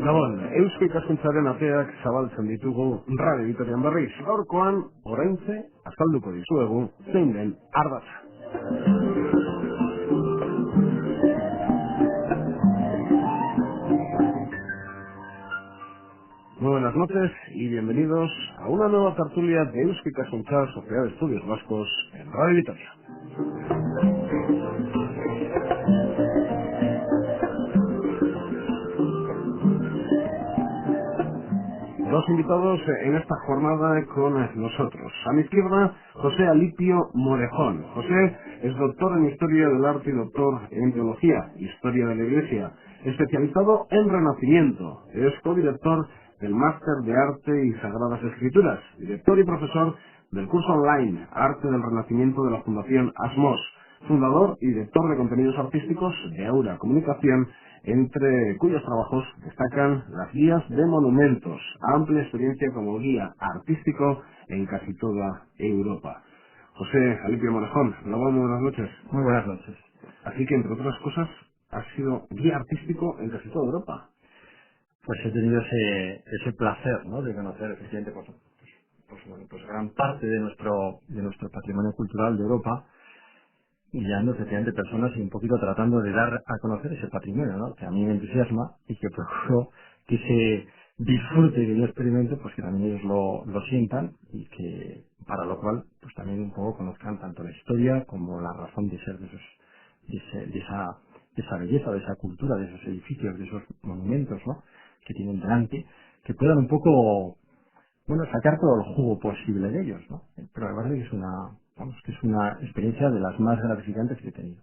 Gabon, Eusko Ikaskuntzaren ateak zabaltzen ditugu Radio Vitorian berriz. Gaurkoan, oraintze, azalduko dizuegu, zein den ardatza. Muy buenas noches y bienvenidos a una nueva tertulia de Eusko Ikaskuntza Sociedad de Estudios Vascos en Radio Vitoria. Dos invitados en esta jornada con nosotros. A mi izquierda, José Alipio Morejón. José es doctor en Historia del Arte y doctor en Teología, Historia de la Iglesia, especializado en Renacimiento. Es codirector del Máster de Arte y Sagradas Escrituras, director y profesor del curso online Arte del Renacimiento de la Fundación Asmos, fundador y director de contenidos artísticos de Aura Comunicación, entre cuyos trabajos destacan las guías de monumentos, amplia experiencia como guía artístico en casi toda Europa. José Alipio Morejón, muy buenas noches. Muy buenas noches. Así que, entre otras cosas, has sido guía artístico en casi toda Europa. Pues he tenido ese placer, ¿no?, de conocer efectivamente pues gran parte de nuestro patrimonio cultural de Europa, guiando efectivamente personas y un poquito tratando de dar a conocer ese patrimonio, ¿no?, que a mí me entusiasma y que procuro que ese disfrute que yo experimento, pues que también ellos lo sientan, y que para lo cual pues también un poco conozcan tanto la historia como la razón de ser de esa belleza, de esa cultura, de esos edificios, de esos monumentos, ¿no?, que tienen delante, que puedan un poco, bueno, sacar todo el jugo posible de ellos, ¿no? Pero la verdad es que es una experiencia de las más gratificantes que he tenido.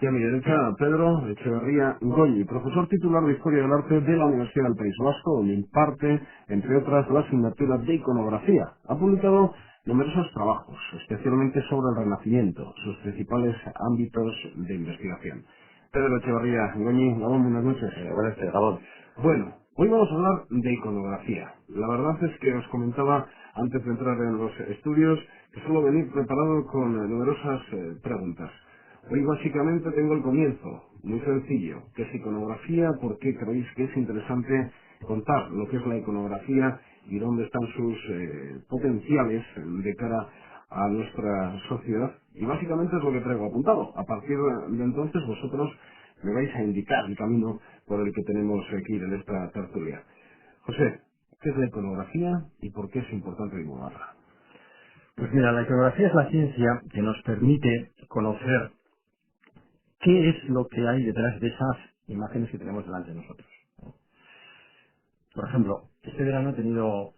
Y a mi derecha, Pedro Echeverría Goñi, profesor titular de Historia del Arte de la Universidad del País Vasco, donde imparte, entre otras, la asignatura de iconografía. Ha publicado numerosos trabajos, especialmente sobre el Renacimiento, sus principales ámbitos de investigación. Pedro Echeverría Goñi, Gabón, buenas noches. Buenas noches, Gabón. Bueno, hoy vamos a hablar de iconografía. La verdad es que os comentaba antes de entrar en los estudios que suelo venir preparado con numerosas preguntas. Hoy básicamente tengo el comienzo, muy sencillo. ¿Qué es iconografía? ¿Por qué creéis que es interesante contar lo que es la iconografía y dónde están sus potenciales de cara a nuestra sociedad? Y básicamente es lo que traigo apuntado. A partir de entonces vosotros me vais a indicar el camino por el que tenemos que ir en esta tertulia. José, ¿qué es la iconografía y por qué es importante divulgarla? Pues mira, la iconografía es la ciencia que nos permite conocer qué es lo que hay detrás de esas imágenes que tenemos delante de nosotros. Por ejemplo, este verano he tenido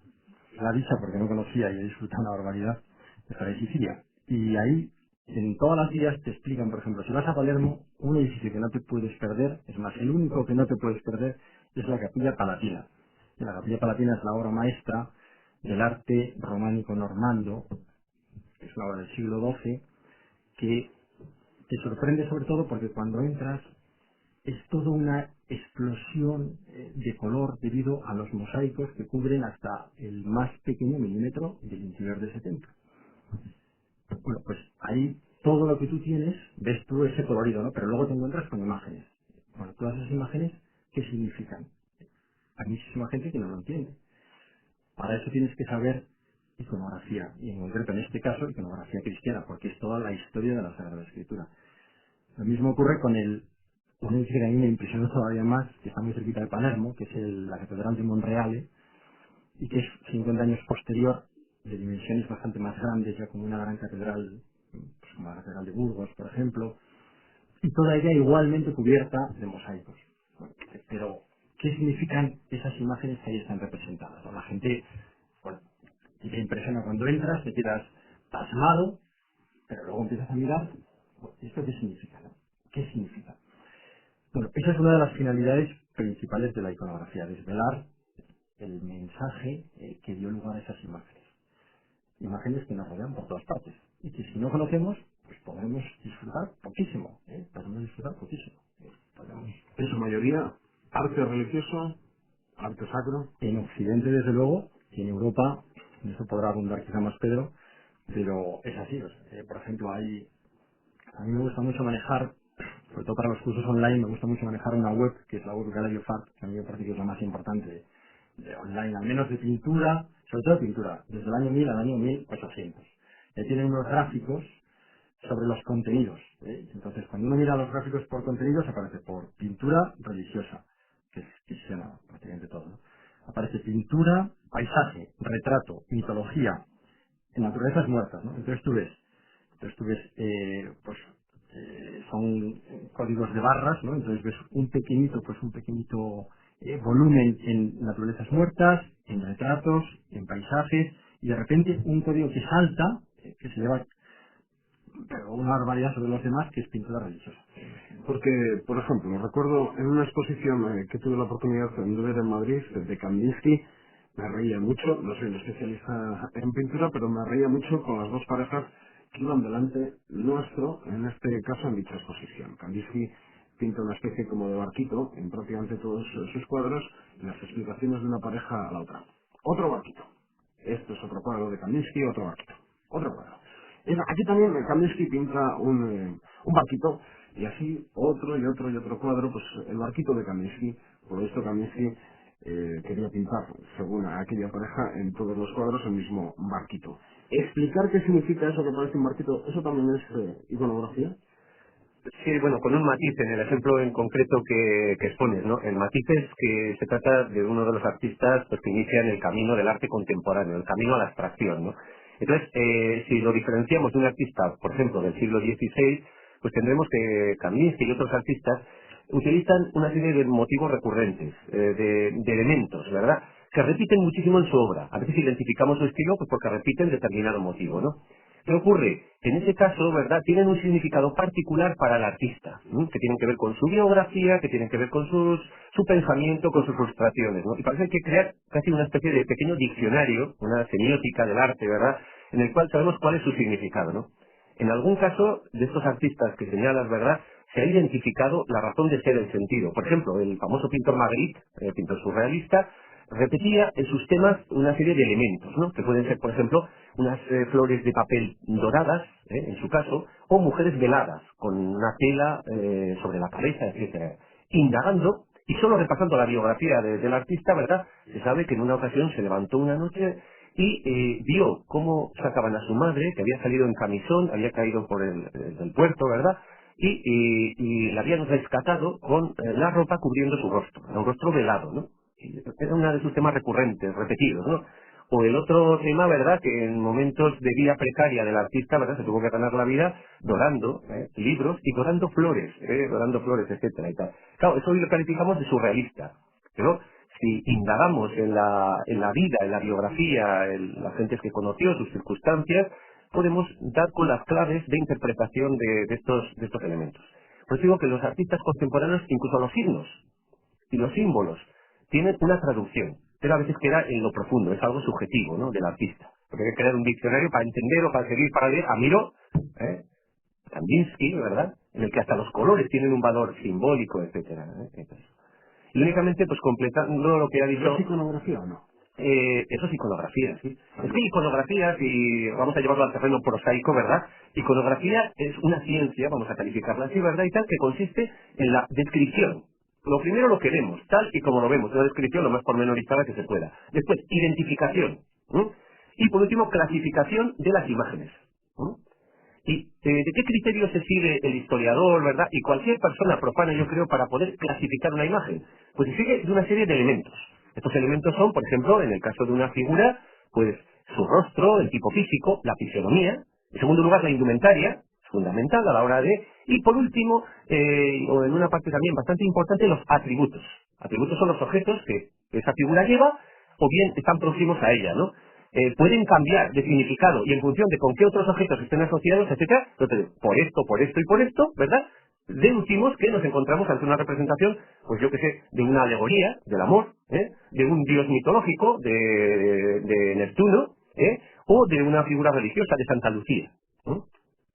la dicha, porque no conocía y he disfrutado una barbaridad, de estar en Sicilia. Y ahí, en todas las guías te explican, por ejemplo, si vas a Palermo, un edificio que no te puedes perder, es más, el único que no te puedes perder es la Capilla Palatina. Y la Capilla Palatina es la obra maestra del arte románico normando, que es una obra del siglo XII, que te sorprende sobre todo porque cuando entras es toda una explosión de color debido a los mosaicos que cubren hasta el más pequeño milímetro del interior de ese templo. Bueno, pues ahí todo lo que tú tienes, ves tú ese colorido, ¿no? Pero luego te encuentras con imágenes. Bueno, todas esas imágenes, ¿qué significan? Hay muchísima gente que no lo entiende. Para eso tienes que saber iconografía, y en concreto en este caso iconografía cristiana, porque es toda la historia de la Sagrada Escritura. Lo mismo ocurre con un edificio que a mí me impresionó todavía más, que está muy cerquita de Palermo, que es la Catedral de Monreale, y que es 50 años posterior, de dimensiones bastante más grandes, ya como una gran catedral, pues como la Catedral de Burgos, por ejemplo, y toda ella igualmente cubierta de mosaicos. Bueno, pero, ¿qué significan esas imágenes que ahí están representadas? La gente, bueno, te impresiona cuando entras, te quedas pasmado, pero luego empiezas a mirar, bueno, ¿esto qué significa? ¿No? ¿Qué significa? Bueno, esa es una de las finalidades principales de la iconografía, desvelar el mensaje que dio lugar a esas imágenes. imágenes que nos rodean por todas partes y que si no conocemos, pues podremos disfrutar poquísimo, En su mayoría, arte religioso, arte sacro. En Occidente, desde luego, y en Europa, en eso podrá abundar quizá más Pedro, pero es así. Por ejemplo, a mí me gusta mucho manejar, sobre todo para los cursos online, me gusta mucho manejar una web, que es la web Gallery of Art, que a mí me parece que es la más importante de online, al menos de pintura, sobre todo de pintura, desde el año 1000 al año 1800. Tienen unos gráficos sobre los contenidos. Entonces, cuando uno mira los gráficos por contenidos, aparece por pintura religiosa, que se llama prácticamente todo, ¿no? Aparece pintura, paisaje, retrato, mitología, en naturalezas muertas, ¿no? Son códigos de barras, ¿no? Entonces ves un pequeñito volumen en naturalezas muertas, en retratos, en paisajes, y de repente un código que salta, que se lleva pero una barbaridad sobre los demás, que es pintura religiosa. Porque, por ejemplo, recuerdo en una exposición que tuve la oportunidad de ver en Madrid, de Kandinsky, me reía mucho, no soy un especialista en pintura, pero me reía mucho con las dos parejas que iban delante nuestro, en este caso en dicha exposición. Kandinsky pinta una especie como de barquito en prácticamente todos sus cuadros, y las explicaciones de una pareja a la otra. Otro barquito. Esto es otro cuadro de Kandinsky, otro barquito. Otro cuadro. Aquí también Kandinsky pinta un barquito, y así otro y otro y otro cuadro, pues el barquito de Kandinsky. Por lo visto Kandinsky quería pintar, según aquella pareja, en todos los cuadros el mismo barquito. Explicar qué significa eso que parece un barquito, ¿eso también es iconografía? Sí, bueno, con un matiz en el ejemplo en concreto que expones, ¿no? El matiz es que se trata de uno de los artistas pues, que inician el camino del arte contemporáneo, el camino a la abstracción, ¿no? Entonces, si lo diferenciamos de un artista, por ejemplo, del siglo XVI, pues tendremos que Kandinsky y otros artistas utilizan una serie de motivos recurrentes, de elementos, ¿verdad?, que repiten muchísimo en su obra. A veces identificamos su estilo pues porque repiten determinado motivo, ¿no? ¿Qué ocurre? En ese caso, ¿verdad?, tienen un significado particular para el artista, ¿no?, que tienen que ver con su biografía, que tienen que ver con su pensamiento, con sus frustraciones, ¿no? Y parece que hay que crear casi una especie de pequeño diccionario, una semiótica del arte, ¿verdad?, en el cual sabemos cuál es su significado, ¿no? En algún caso de estos artistas que señalas, ¿verdad?, se ha identificado la razón de ser el sentido. Por ejemplo, el famoso pintor Magritte, pintor surrealista, repetía en sus temas una serie de elementos, ¿no?, que pueden ser, por ejemplo, unas flores de papel doradas, en su caso, o mujeres veladas, con una tela sobre la cabeza, etcétera. Indagando, y solo repasando la biografía del artista, ¿verdad?, se sabe que en una ocasión se levantó una noche y vio cómo sacaban a su madre, que había salido en camisón, había caído por el puerto, ¿verdad?, y la habían rescatado con la ropa cubriendo su rostro, un rostro velado, ¿no? Era uno de sus temas recurrentes, repetidos, ¿no? O el otro tema, ¿verdad?, que en momentos de vida precaria del artista, ¿verdad?, se tuvo que ganar la vida dorando libros y dorando flores, etcétera y tal. Claro, eso hoy lo calificamos de surrealista, pero si indagamos en la vida, en la biografía, en las gentes que conoció, sus circunstancias, podemos dar con las claves de interpretación de estos elementos. Por eso digo que los artistas contemporáneos, incluso los signos y los símbolos, tienen una traducción, pero a veces queda en lo profundo, es algo subjetivo, ¿no?, del artista. Porque hay que crear un diccionario para entender o para seguir, para leer a Miró, Kandinsky, ¿verdad?, en el que hasta los colores tienen un valor simbólico, etcétera. Y únicamente, pues completando lo que ha dicho... ¿Es iconografía o no? Eso es iconografía, sí. Es que iconografía, si vamos a llevarlo al terreno prosaico, ¿verdad?, iconografía es una ciencia, vamos a calificarla así, ¿verdad?, y tal, que consiste en la descripción. Lo primero lo que vemos, tal y como lo vemos, una descripción lo más pormenorizada que se pueda. Después, identificación. Y por último, clasificación de las imágenes. ¿Y de qué criterio se sigue el historiador, verdad? Y cualquier persona profana, yo creo, para poder clasificar una imagen? Pues se sigue de una serie de elementos. Estos elementos son, por ejemplo, en el caso de una figura, pues su rostro, el tipo físico, la fisionomía. En segundo lugar, la indumentaria, fundamental a la hora de... Y por último, o en una parte también bastante importante, los atributos. Atributos son los objetos que esa figura lleva, o bien están próximos a ella, ¿no? Pueden cambiar de significado y en función de con qué otros objetos estén asociados, etcétera. Entonces, por esto y por esto, ¿verdad?, deducimos que nos encontramos ante una representación, pues yo que sé, de una alegoría del amor, de un dios mitológico, de Neptuno, o o de una figura religiosa de Santa Lucía, ¿no?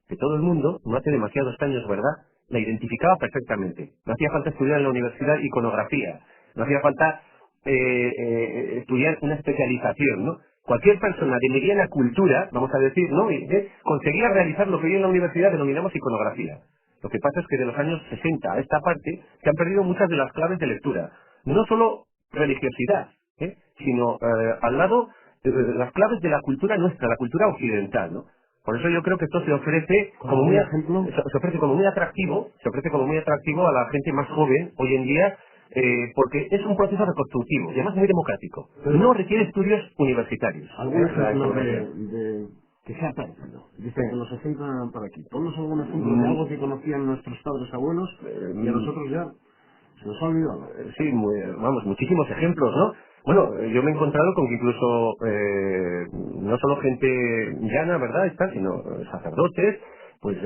Que todo el mundo, no hace demasiados años, ¿verdad?, la identificaba perfectamente. No hacía falta estudiar en la universidad iconografía, no hacía falta estudiar una especialización, ¿no? Cualquier persona de mediana cultura, vamos a decir, ¿no?, conseguía realizar lo que hoy en la universidad denominamos iconografía. Lo que pasa es que de los años 60 a esta parte se han perdido muchas de las claves de lectura. No solo religiosidad, sino al lado las claves de la cultura nuestra, la cultura occidental, ¿no? Por eso yo creo que esto se ofrece como muy ejemplo, se ofrece como muy atractivo, a la gente más joven hoy en día, porque es un proceso reconstructivo y además muy democrático. No requiere estudios universitarios. ¿algún ejemplo de que se ha perdido? Dice que los 60 para aquí. Ponnos algún ejemplo de algo que conocían nuestros padres abuelos y a nosotros ya se nos ha olvidado. Sí, muchísimos ejemplos, ¿no? Bueno, yo me he encontrado con que incluso no solo gente llana, ¿verdad?, sino sacerdotes, pues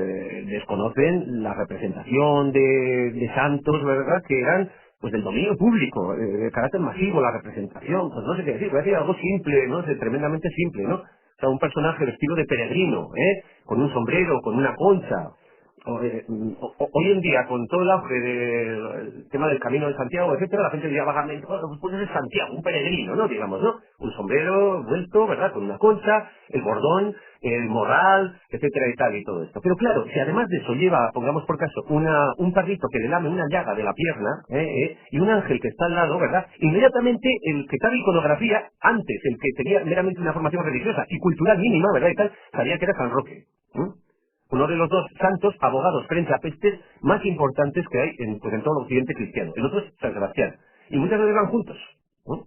desconocen la representación de santos, ¿verdad?, que eran pues del dominio público, de carácter masivo, la representación, pues no sé qué decir, voy a decir algo simple, ¿no?, tremendamente simple, ¿no? O sea, un personaje vestido de peregrino, con un sombrero, con una concha. Hoy en día, con todo el auge del tema del Camino de Santiago, etcétera, la gente diría vagamente, pues es Santiago, un peregrino, ¿no?, digamos, ¿no? Un sombrero vuelto, ¿verdad?, con una concha, el bordón, el morral, etcétera y tal, y todo esto. Pero claro, si además de eso lleva, pongamos por caso, un perrito que le lame una llaga de la pierna, y un ángel que está al lado, ¿verdad?, inmediatamente el que sabe iconografía, antes, el que tenía meramente una formación religiosa y cultural mínima, ¿verdad?, y tal, sabía que era San Roque. Uno de los dos santos abogados frente a pestes más importantes que hay en todo el occidente cristiano. El otro es San Sebastián. Y muchas veces van juntos, ¿no?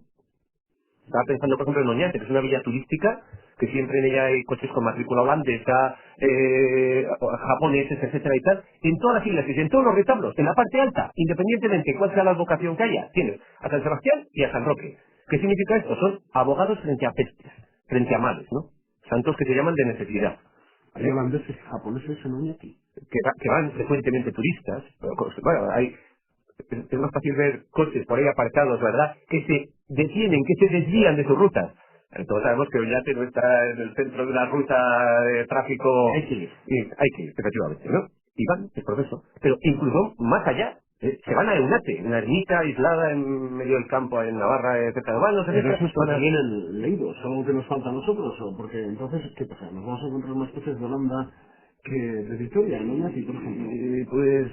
Estaba pensando, por ejemplo, en Oñate, que es una villa turística, que siempre en ella hay coches con matrícula holandesa, japoneses, etcétera y tal. En todas las iglesias, en todos los retablos, en la parte alta, independientemente de cuál sea la advocación que haya, tienes a San Sebastián y a San Roque. ¿Qué significa esto? Son abogados frente a pestes, frente a males, ¿no? Santos que se llaman de necesidad. Hay holandeses y japoneses en Oñati. Que van frecuentemente turistas. Bueno, es más fácil ver coches por ahí aparcados, ¿verdad?, que se detienen, que se desvían de sus rutas. Todos sabemos que Oñate no está en el centro de una ruta de tráfico. Hay que ir, efectivamente, ¿no? Y van, es proceso. Pero incluso más allá, se van a Eunate, una ermita aislada en medio del campo en Navarra, etcétera. Pero eso está también leído, es algo que nos falta a nosotros, o porque entonces, ¿qué pasa? ¿Nos vamos a encontrar más coches de Holanda que de Victoria, en Oñati, por ejemplo? Pues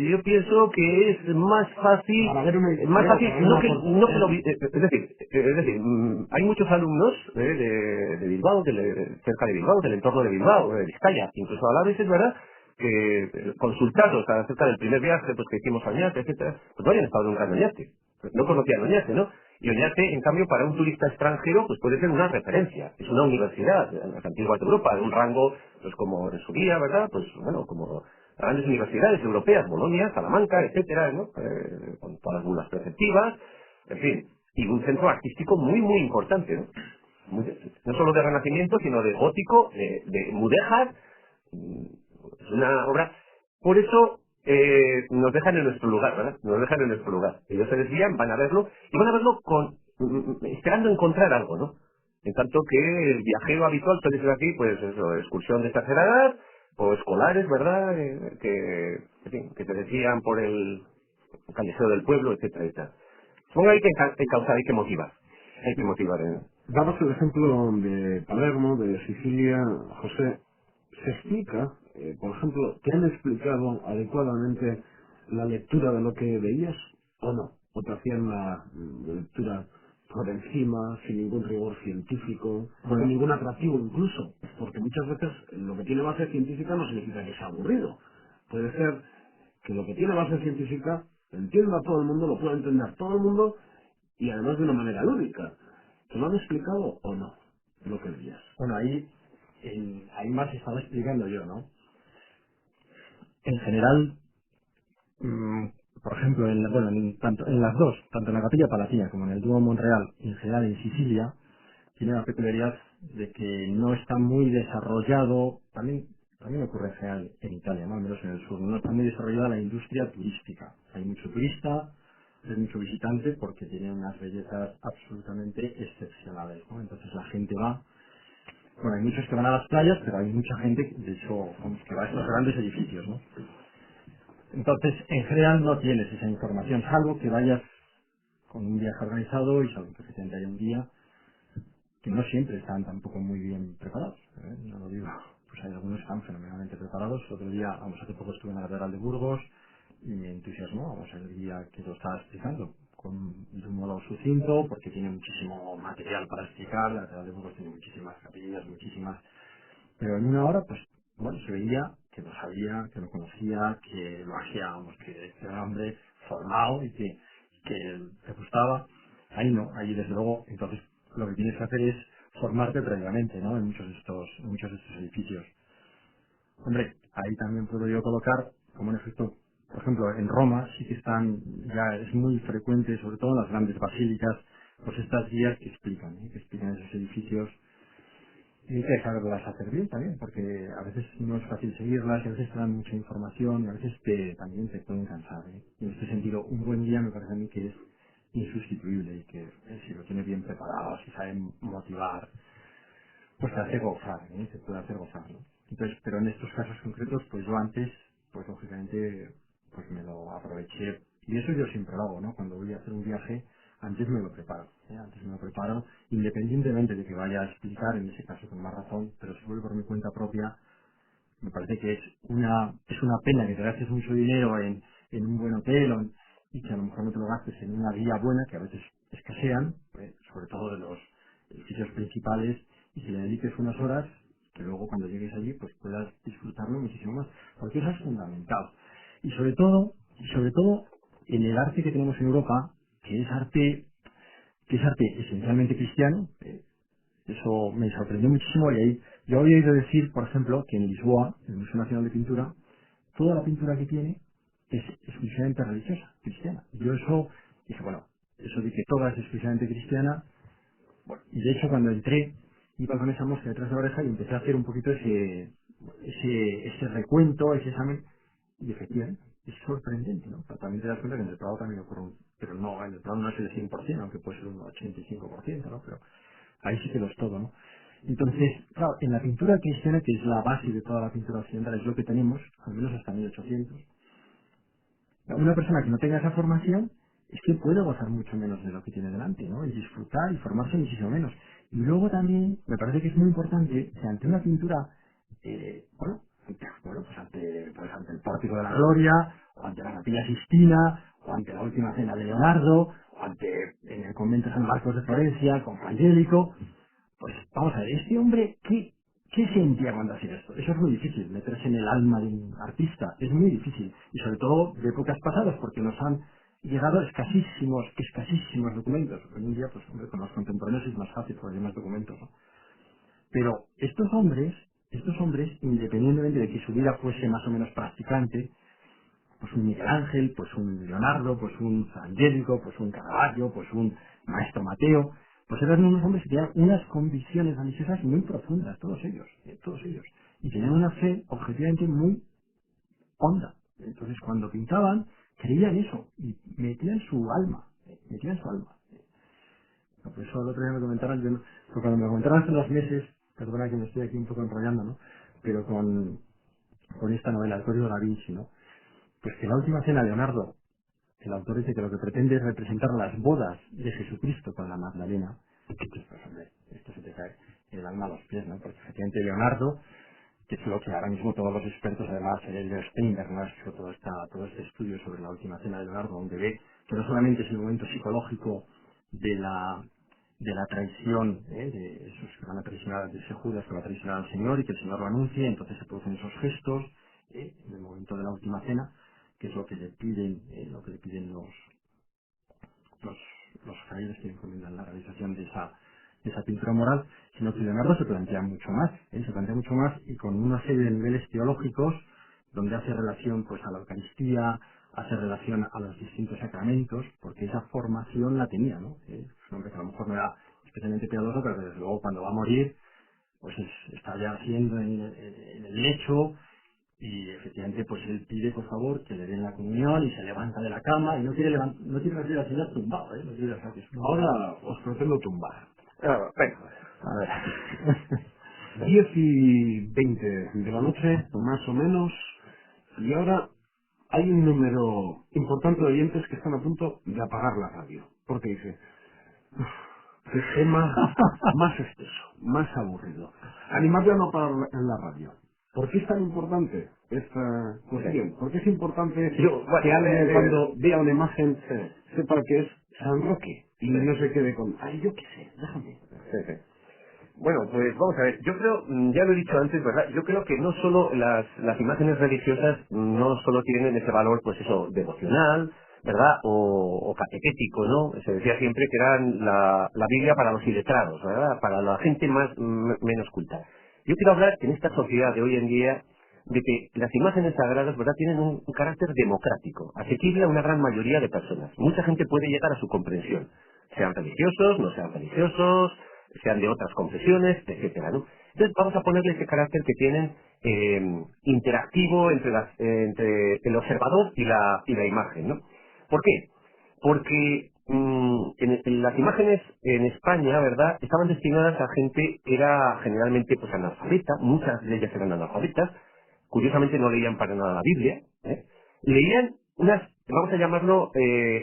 yo pienso que es más fácil, no que lo es decir, hay muchos alumnos de Bilbao, cerca de Bilbao, del entorno de Bilbao, de Vizcaya, incluso a la vez es verdad que consultados acerca del primer viaje pues que hicimos a Oñate, etcétera, pues no habían estado nunca en Oñate, no conocían Oñate, ¿no? Y Oñate, en cambio, para un turista extranjero, pues puede ser una referencia. Es una universidad, en las antiguas de Europa, de un rango, pues como en su día, ¿verdad? Pues bueno, como grandes universidades europeas, Bolonia, Salamanca, etcétera, ¿no? Con todas las bulas preceptivas, en fin. Y un centro artístico muy, muy importante, ¿no? No solo de Renacimiento, sino de gótico, de mudéjar. Es una obra. Por eso nos dejan en nuestro lugar, ¿verdad? Nos dejan en nuestro lugar. Ellos se desvían, van a verlo, y van a verlo esperando encontrar algo, ¿no? En tanto que el viajero habitual suele ser aquí, pues eso, excursión de tercera edad, o escolares, ¿verdad? En fin, que se desvían por el callejero del pueblo, etcétera, etcétera. Supongo que hay que encauzar, hay que motivar. Hay que motivar. Dabas el ejemplo de Palermo, de Sicilia, José. ¿Se explica, por ejemplo, te han explicado adecuadamente la lectura de lo que veías o no? ¿O te hacían la lectura por encima, sin ningún rigor científico, sin ningún atractivo incluso? Porque muchas veces lo que tiene base científica no significa que sea aburrido. Puede ser que lo que tiene base científica entienda a todo el mundo, lo pueda entender todo el mundo y además de una manera lúdica. ¿Te lo han explicado o no lo que veías? Bueno, ahí más estaba explicando yo, ¿no? En general, por ejemplo, tanto en las dos, tanto en la Capilla Palatina como en el Duomo Monreal y en general en Sicilia, tiene la peculiaridad de que no está muy desarrollado, también ocurre en general en Italia, ¿no? Al menos en el sur, no está muy desarrollada la industria turística. Hay mucho turista, hay mucho visitante porque tiene unas bellezas absolutamente excepcionales, ¿no? Entonces la gente va Bueno, hay muchos que van a las playas, pero hay mucha gente, de hecho, vamos, que va a estos grandes edificios, ¿no? Entonces, en general no tienes esa información, salvo que vayas con un viaje organizado y salvo que efectivamente haya un día que no siempre están tampoco muy bien preparados, ¿eh? No lo digo, pues hay algunos que están fenomenalmente preparados. Otro día, vamos, hace poco estuve en la Catedral de Burgos y me entusiasmó, vamos, el día que lo estaba explicando de un modo sucinto, porque tiene muchísimo material para explicar. La Catedral de Burgos tiene muchísimas capillas, muchísimas, pero en una hora, pues, bueno, se veía que lo sabía, que lo conocía, que lo hacía, vamos, que era un hombre formado y que le gustaba. Ahí no, ahí desde luego, entonces lo que tienes que hacer es formarte previamente, ¿no? En muchos de estos edificios. Hombre, ahí también puedo yo colocar, como en efecto, por ejemplo, en Roma sí que están, ya es muy frecuente, sobre todo en las grandes basílicas, pues estas guías que explican esos edificios. Y hay que saberlas hacer bien también, porque a veces no es fácil seguirlas, y a veces te dan mucha información, y a veces también te pueden cansar, ¿eh? Y en este sentido, un buen guía me parece a mí que es insustituible, y que si lo tiene bien preparado, si sabe motivar, pues te hace gozar, ¿eh? Se puede hacer gozar, ¿no? Entonces, pero en estos casos concretos, pues yo antes, pues lógicamente, pues me lo aproveché, y eso yo siempre lo hago, ¿no? Cuando voy a hacer un viaje, antes me lo preparo, ¿eh? Antes me lo preparo, independientemente de que vaya a explicar, en ese caso con más razón, pero si voy por mi cuenta propia, me parece que es una pena que te gastes mucho dinero en un buen hotel y que a lo mejor no te lo gastes en una guía buena, que a veces escasean, sobre todo de los edificios principales, y que le dediques unas horas que luego cuando llegues allí pues puedas disfrutarlo muchísimo más, porque eso es fundamental. Y sobre todo en el arte que tenemos en Europa, que es arte esencialmente cristiano. Eso me sorprendió muchísimo, y ahí yo había oído decir, por ejemplo, que en Lisboa, el Museo Nacional de Pintura, toda la pintura que tiene es exclusivamente religiosa, cristiana. Yo eso dije, bueno, eso de que toda es exclusivamente cristiana, bueno, y de hecho cuando entré, iba con esa mosca detrás de la oreja y empecé a hacer un poquito ese recuento, ese examen, y efectivamente, es sorprendente, ¿no? Pero también te das cuenta que en el Prado también ocurre, pero no, en el Prado no es el 100%, aunque puede ser un 85%, ¿no? Pero ahí sí que lo es todo, ¿no? Entonces, claro, en la pintura cristiana, que es la base de toda la pintura occidental, es lo que tenemos, al menos hasta 1800, una persona que no tenga esa formación es que puede gozar mucho menos de lo que tiene delante, ¿no? Y disfrutar y formarse muchísimo menos. Y luego también, me parece que es muy importante que ante una pintura, pues ante el Pórtico de la Gloria, o ante la Capilla Sistina, o ante la Última Cena de Leonardo, o ante en el convento San Marcos de Florencia, con Angélico, pues vamos a ver, este hombre, ¿qué sentía cuando hacía esto? Eso es muy difícil, meterse en el alma de un artista, es muy difícil. Y sobre todo de épocas pasadas, porque nos han llegado escasísimos documentos. Hoy en día, pues hombre, con los contemporáneos es más fácil porque hay más documentos, ¿no? Pero estos hombres, independientemente de que su vida fuese más o menos practicante, pues un Miguel Ángel, pues un Leonardo, pues un Angélico, pues un Caravaggio, pues un Maestro Mateo, pues eran unos hombres que tenían unas convicciones religiosas muy profundas, todos ellos, y tenían una fe objetivamente muy honda. Entonces cuando pintaban, creían eso, y metían su alma. No, por eso el otro día me comentaron, porque cuando me comentaron hace unos meses, perdona que me estoy aquí un poco enrollando, ¿no? Pero con esta novela, El Código da Vinci, ¿no? Pues que la última cena, Leonardo, el autor dice que lo que pretende es representar las bodas de Jesucristo con la Magdalena. Pues hombre, esto se te cae el alma a los pies, ¿no? Porque efectivamente Leonardo, que es lo que ahora mismo todos los expertos, además el de Steinberg, ¿no? Ha hecho todo este estudio sobre la última cena de Leonardo, donde ve que no solamente es el momento psicológico de la traición, de esos que van a traicionar, de ese Judas que va a traicionar al Señor y que el Señor lo anuncia, entonces se producen esos gestos, en el momento de la última cena, que es lo que le piden los, los frailes que encomiendan la realización de esa pintura moral, sino que Leonardo se plantea mucho más, y con una serie de niveles teológicos donde hace relación pues a la Eucaristía, hace relación a los distintos sacramentos, porque esa formación la tenía, ¿no? Es un hombre que a lo mejor no era especialmente piadoso, pero desde luego cuando va a morir, pues está ya haciendo en el lecho, y efectivamente pues él pide por favor que le den la comunión y se levanta de la cama y no quiere recibir al Señor tumbado, no quiere dejar que es Ahora os pretendo tumbar. Venga, a ver. 10:20 de la noche, más o menos, y ahora hay un número importante de oyentes que están a punto de apagar la radio, porque dice, "Uf, qué tema más espeso, más aburrido. Animadle a no parar en la radio. ¿Por qué es tan importante esta cuestión? ¿Por qué es importante que alguien cuando vea una imagen sepa que es San Roque y no se quede con, ay, yo qué sé, déjame? Bueno, pues vamos a ver, yo creo, ya lo he dicho antes, ¿verdad? Yo creo que no solo las imágenes religiosas no solo tienen ese valor, pues eso, devocional, ¿verdad? O catequético, ¿no? Se decía siempre que eran la Biblia para los iletrados, ¿verdad? Para la gente menos culta. Yo quiero hablar en esta sociedad de hoy en día de que las imágenes sagradas, ¿verdad?, tienen un carácter democrático, asequible a una gran mayoría de personas. Mucha gente puede llegar a su comprensión, sean religiosos, no sean religiosos, sean de otras confesiones, etcétera, ¿no? Entonces vamos a ponerle ese carácter que tienen interactivo entre el observador y la imagen, ¿no? ¿Por qué? Porque en las imágenes en España, ¿verdad?, estaban destinadas a gente que era generalmente pues analfabeta, muchas de ellas eran analfabetas, curiosamente no leían para nada la Biblia, ¿eh? Leían unas, vamos a llamarlo,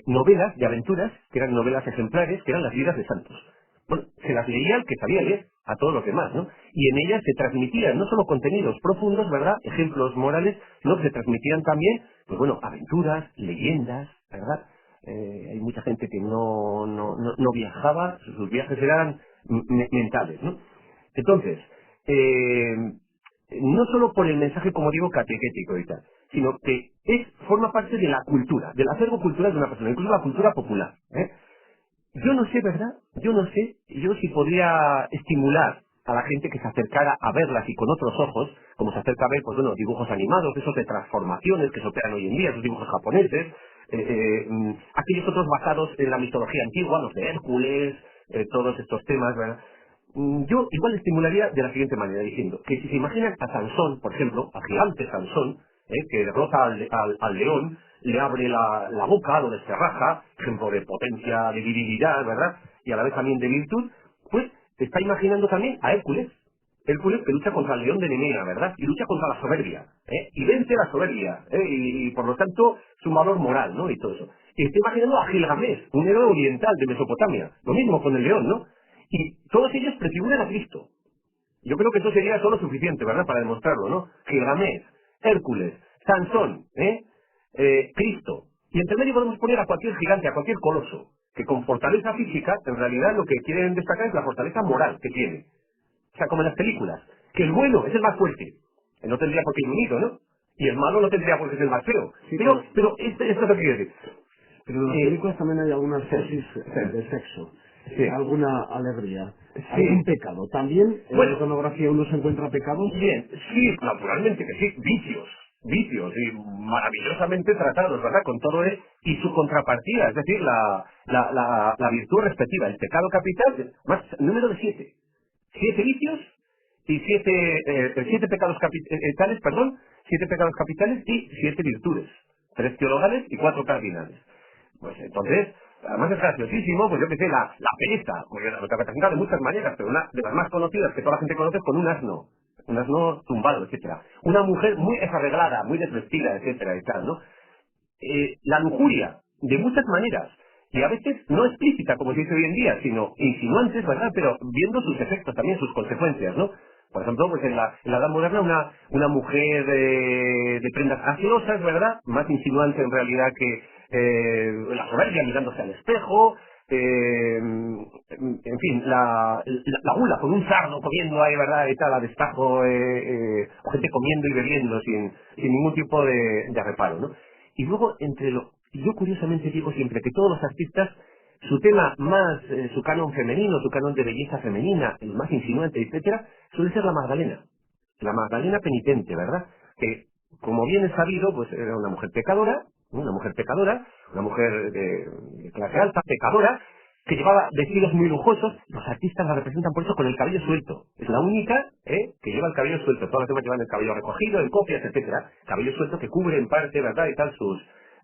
novelas de aventuras, que eran novelas ejemplares, que eran las vidas de santos. Bueno, se las leía el que sabía leer, a todos los demás, ¿no? Y en ellas se transmitían no solo contenidos profundos, ¿verdad?, ejemplos morales, sino que se transmitían también, pues bueno, aventuras, leyendas, ¿verdad? Hay mucha gente que no viajaba, sus viajes eran mentales, ¿no? Entonces, no solo por el mensaje, como digo, catequético y tal, sino que forma parte de la cultura, del acervo cultural de una persona, incluso la cultura popular, ¿eh? Yo no sé, ¿verdad? Yo no sé, yo sí podría estimular a la gente que se acercara a verlas y con otros ojos, como se acerca a ver, pues bueno, dibujos animados, esos de transformaciones que se operan hoy en día, esos dibujos japoneses, aquellos otros basados en la mitología antigua, los de Hércules, todos estos temas, ¿verdad? Yo igual estimularía de la siguiente manera, diciendo que si se imaginan a Sansón, por ejemplo, al gigante Sansón, que derrota al león, le abre la boca, lo descerraja, ejemplo de potencia, de virilidad, ¿verdad? Y a la vez también de virtud, pues se está imaginando también a Hércules. Hércules que lucha contra el león de Nemea, ¿verdad? Y lucha contra la soberbia, y vence la soberbia, y por lo tanto su valor moral, ¿no? Y todo eso. Y está imaginando a Gilgamesh, un héroe oriental de Mesopotamia, lo mismo con el león, ¿no? Y todos ellos prefiguran a Cristo. Yo creo que eso sería solo suficiente, ¿verdad?, para demostrarlo, ¿no? Gilgamesh, Hércules, Sansón, Cristo. Y entre medio podemos poner a cualquier gigante, a cualquier coloso, que con fortaleza física, en realidad lo que quieren destacar es la fortaleza moral que tiene. O sea, como en las películas, que el bueno es el más fuerte, que no tendría por qué ir unido, ¿no? Y el malo no tendría por qué ser el más feo. Sí, pero esto es lo que quiero decir. Pero en las películas también hay algunas dosis de sexo, alguna alegría, algún pecado. ¿También en la iconografía uno se encuentra pecados? Bien, sí, naturalmente que sí, vicios y maravillosamente tratados, ¿verdad? Con todo él y su contrapartida, es decir, la virtud respectiva, el pecado capital, más número de 7. 7 vicios y 7 pecados capitales, perdón, 7 pecados capitales y 7 virtudes, 3 teologales y 4 cardinales. Pues entonces, además es graciosísimo, pues yo que sé, la pereza, pues lo que representa de muchas maneras, pero una de las más conocidas que toda la gente conoce es con un asno tumbado, etcétera. Una mujer muy desarreglada, muy desvestida, etcétera, y tal, ¿no? La lujuria, de muchas maneras, y a veces no explícita, como se dice hoy en día, sino insinuantes, ¿verdad?, pero viendo sus efectos también, sus consecuencias, ¿no? Por ejemplo, pues en la Edad Moderna una mujer de prendas graciosas, ¿verdad?, más insinuante en realidad que la soberbia mirándose al espejo, en fin, la gula con un sardo comiendo ahí, ¿verdad?, y tal, a destajo, o gente comiendo y bebiendo sin ningún tipo de reparo, ¿no? Y luego, yo curiosamente digo siempre que todos los artistas, su tema más, su canon femenino, su canon de belleza femenina, el más insinuante, etcétera, suele ser la Magdalena penitente, ¿verdad? Que, como bien es sabido, pues era una mujer pecadora, una mujer de clase alta, pecadora, que llevaba vestidos muy lujosos. Los artistas la representan por eso con el cabello suelto. Es la única que lleva el cabello suelto. Todas las demás llevan el cabello recogido, en copias, etcétera. Cabello suelto que cubre en parte, ¿verdad?, y tal,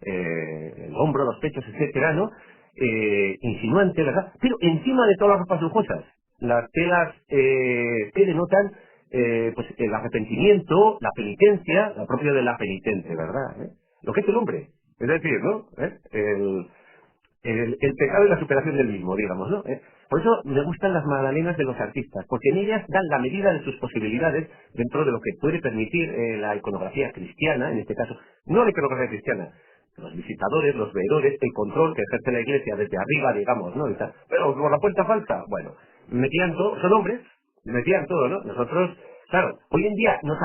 el hombro, los pechos, etcétera, ¿no? Insinuante, ¿verdad? Pero encima de todas las ropas lujosas, las telas que denotan pues el arrepentimiento, la penitencia, la propia de la penitente, ¿verdad? Lo que es el hombre, es decir, ¿no? El pecado y la superación del mismo, digamos, ¿no? Por eso me gustan las magdalenas de los artistas, porque en ellas dan la medida de sus posibilidades dentro de lo que puede permitir la iconografía cristiana, en este caso, no la iconografía cristiana, los visitadores, los veedores, el control que ejerce la iglesia desde arriba, digamos, ¿no? Y tal. Pero por la puerta falsa, bueno, metían todo, son hombres, metían todo, ¿no? Nosotros, claro, hoy en día nos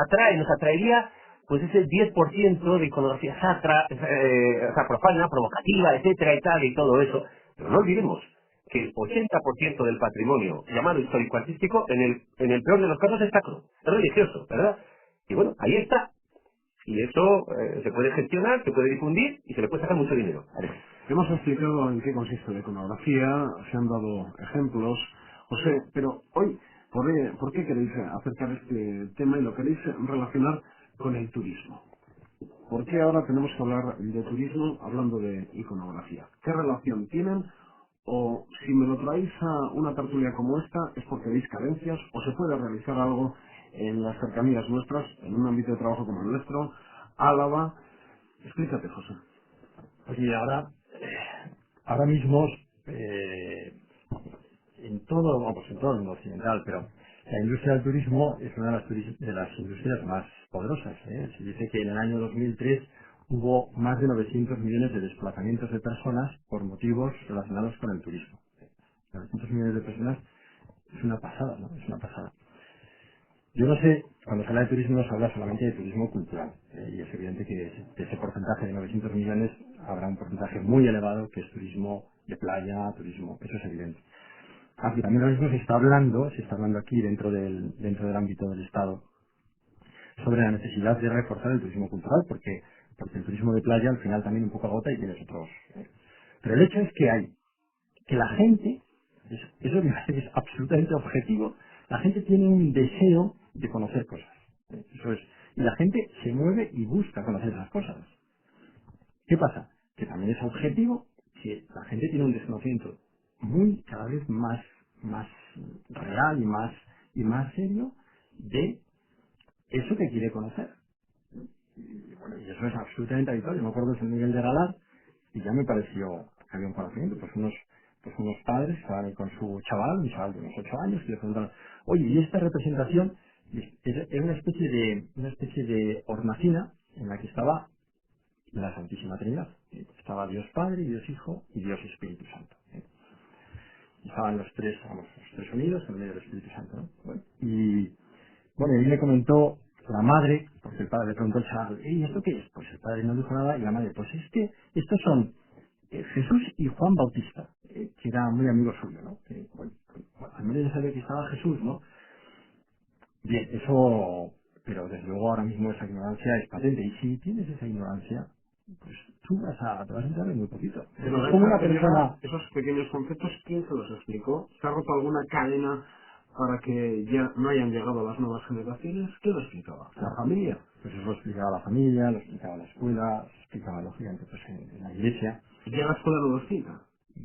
atraería pues ese 10% de iconografía sacra, o sea, profana, provocativa, etcétera y tal, y todo eso. Pero no olvidemos que el 80% del patrimonio llamado histórico-artístico, en el peor de los casos, es sacro, es religioso, ¿verdad? Y bueno, ahí está. Y eso se puede gestionar, se puede difundir y se le puede sacar mucho dinero. Hemos explicado en qué consiste la iconografía, se han dado ejemplos. José, pero hoy, ¿por qué queréis acercar este tema y lo queréis relacionar con el turismo? ¿Por qué ahora tenemos que hablar de turismo hablando de iconografía? ¿Qué relación tienen? O si me lo traéis a una tertulia como esta, es porque veis carencias, o se puede realizar algo en las cercanías nuestras, en un ámbito de trabajo como el nuestro, Álava. Explícate, José. Oye, ahora mismo, en todo, vamos, en todo el mundo occidental, pero la industria del turismo es una de las industrias más poderosas. Se dice que en el año 2003 hubo más de 900 millones de desplazamientos de personas por motivos relacionados con el turismo. 900 millones de personas es una pasada, ¿no? Es una pasada. Yo no sé, cuando se habla de turismo no se habla solamente de turismo cultural, y es evidente que de ese porcentaje de 900 millones habrá un porcentaje muy elevado que es turismo de playa, turismo, eso es evidente. Aquí también lo mismo se está hablando aquí dentro del ámbito del Estado sobre la necesidad de reforzar el turismo cultural, porque el turismo de playa al final también un poco agota y tienes otros. Pero el hecho es que la gente, eso me parece que es absolutamente objetivo, la gente tiene un deseo de conocer cosas. Eso es. Y la gente se mueve y busca conocer esas cosas. ¿Qué pasa? Que también es objetivo que la gente tiene un desconocimiento cada vez más real y más serio de eso que quiere conocer. Y bueno, y eso es absolutamente habitual. Yo me acuerdo de San Miguel de Galar y ya me pareció que había un conocimiento, pues unos padres que estaban ahí con su chaval, un chaval de unos 8 años, y le preguntaron, oye, ¿y esta representación? Era una especie de hornacina en la que estaba la Santísima Trinidad. Estaba Dios Padre, Dios Hijo y Dios Espíritu Santo. Estaban los tres unidos en medio del Espíritu Santo, ¿no? Y ahí le comentó la madre, porque el padre le preguntó al chaval, ¿y esto qué es? Pues el padre no dijo nada y la madre, pues es que estos son Jesús y Juan Bautista, que era muy amigo suyo, ¿no? Al menos ya sabía que estaba Jesús, ¿no? Bien, eso, pero desde luego ahora mismo esa ignorancia es patente, y si tienes esa ignorancia, pues te vas a entrar en muy poquito. Pero Es como una persona... esos pequeños conceptos, ¿quién se los explicó? ¿Se ha roto alguna cadena para que ya no hayan llegado a las nuevas generaciones? ¿Quién lo explicaba? ¿La familia? Pues eso lo explicaba la familia, lo explicaba la escuela, lo explicaba lógicamente pues en la iglesia. ¿Y ya la escuela no lo explica?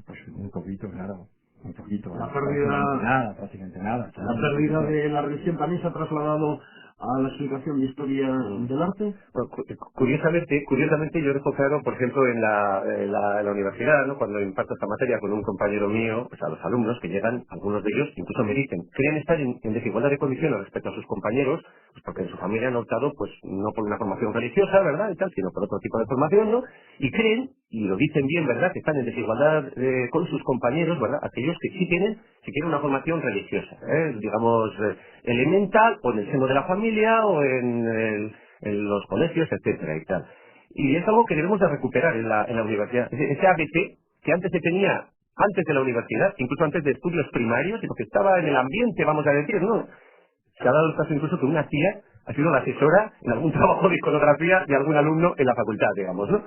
Pues un poquito, claro, un poquito. La pérdida... Prácticamente nada. ¿La pérdida de la religión también se ha trasladado a la explicación de historia del arte? Bueno, curiosamente yo dejo claro, por ejemplo, en la universidad, ¿no? Cuando imparto esta materia con un compañero mío, pues a los alumnos que llegan, algunos de ellos incluso me dicen, creen estar en desigualdad de condiciones respecto a sus compañeros, pues porque en su familia han optado, pues no por una formación religiosa, ¿verdad? Y tal, sino por otro tipo de formación, ¿no? Y creen, y lo dicen bien, ¿verdad?, que están en desigualdad con sus compañeros, ¿verdad?, aquellos que sí tienen una formación religiosa, digamos, elemental, o en el seno de la familia, o en los colegios, etcétera y tal. Y es algo que debemos de recuperar en la universidad. Ese ABC que antes se tenía antes de la universidad, incluso antes de estudios primarios, y lo que estaba en el ambiente, vamos a decir, ¿no? Se ha dado el caso incluso que una tía ha sido la asesora en algún trabajo de iconografía de algún alumno en la facultad, digamos, ¿no?